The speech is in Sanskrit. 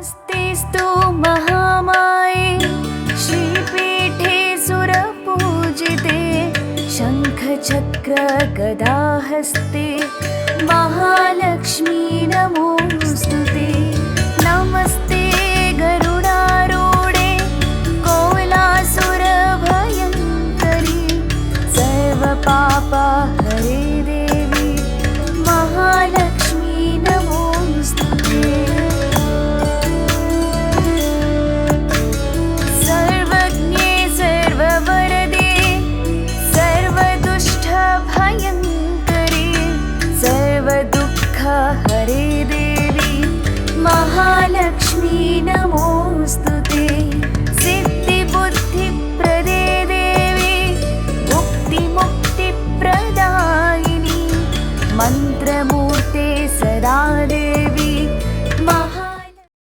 नमस्तेस्तु महामाये श्रीपीठे सुरपूजिते शङ्खचक्रगदाहस्ते महालक्ष्मी नमोस्तुते। नमस्ते गरुडारूढे कोलासुरभयङ्करी सर्वपापहरे देवी महालक्ष्मी नमोस्तुते। सर्वज्ञे सर्ववरदे सर्वदुष्टभयङ्करी सर्वदुःखहरे देवी महालक्ष्मी नमोस्तुते।